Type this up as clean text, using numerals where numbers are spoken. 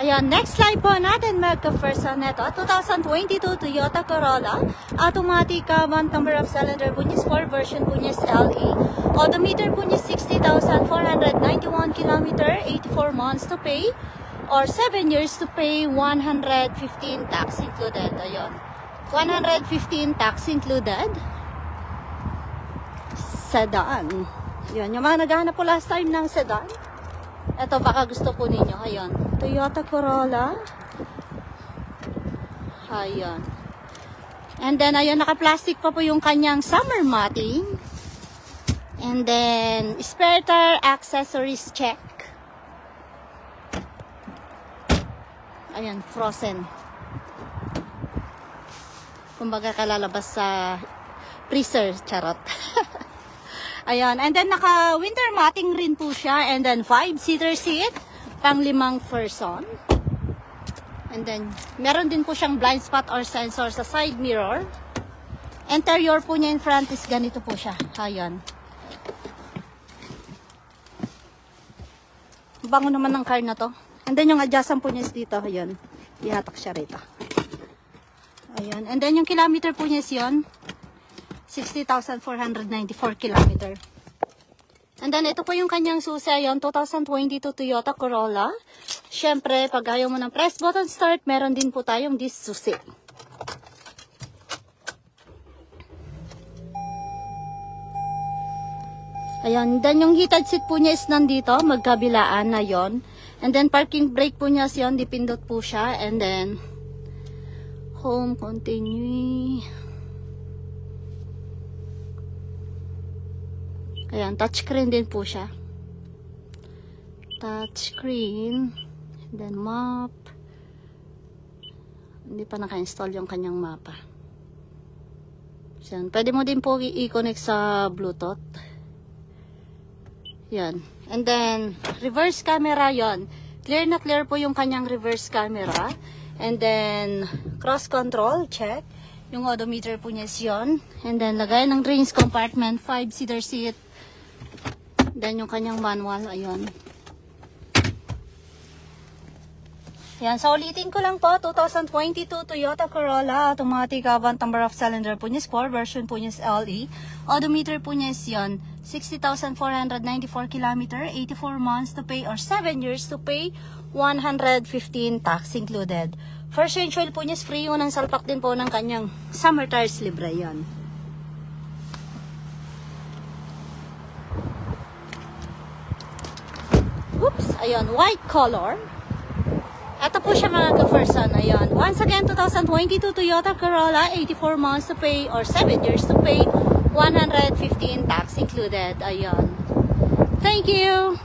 Ayan, next slide po natin magka-first on ito. 2022 Toyota Corolla. Automatic month number of cylinder po niya 4, version po niya LE. Odometer po niya 60,491 km, 84 months to pay. Or 7 years to pay, 115 tax included. Ayan. 115 tax included. Sedan. Ayan, yung mga naghahanap po last time ng sedan. Ito baka gusto po ninyo. Ayan. Toyota Corolla. Ayan. And then, ayan, naka-plastic pa po yung kanyang summer matting. And then, spare tire accessories check. Ayan, frozen. Kumbaga kalalabas sa freezer. Charot. Ayan. And then, naka-winter matting rin po siya. And then, 5-seater seat. Pang 5 person. And then, meron din po siyang blind spot or sensor sa side mirror. Interior po niya in front is ganito po siya. Ayan. Bango naman ng car na to. And then, yung adjacent po niya is dito. Ayan. Ihatak siya rito. Ayan. And then, yung kilometer po niya is yun. 60,494 kilometer. And then, ito po yung kanyang susi. Ayan, 2022 Toyota Corolla. Siyempre, pag ayaw mo ng press button start, meron din po tayong this susi. Ayan, then yung heated seat po niya is nandito, magkabilaan na yon. And then, parking brake po niya is yun, dipindot po siya. And then, home, continue. Ayan, touchscreen din po siya. Touchscreen. Then map. Hindi pa naka-install yung kanyang mapa. Ayan, pwede mo din po i-connect sa Bluetooth. Yan. And then, reverse camera yon. Clear na clear po yung kanyang reverse camera. And then, cross control, check. Yung odometer po niya is yun. And then, lagay ng drinks compartment, 5-seater seat. Then, yung kanyang manual, ayun. Yan, so ulitin ko lang po, 2022 Toyota Corolla, automatic avant number of cylinder po niya is 4, version po niya is LE. Odometer po niya is yun, 60,494 km, 84 months to pay or 7 years to pay, 115 tax included. First change oil po niya is free, unang salpak din po ng kanyang summer tires libre yan. Oops, ayun, white color. Ito po siya mga ka-person, ayun. Once again, 2022 Toyota Corolla, 84 months to pay or 7 years to pay, 115 tax included, ayun. Thank you!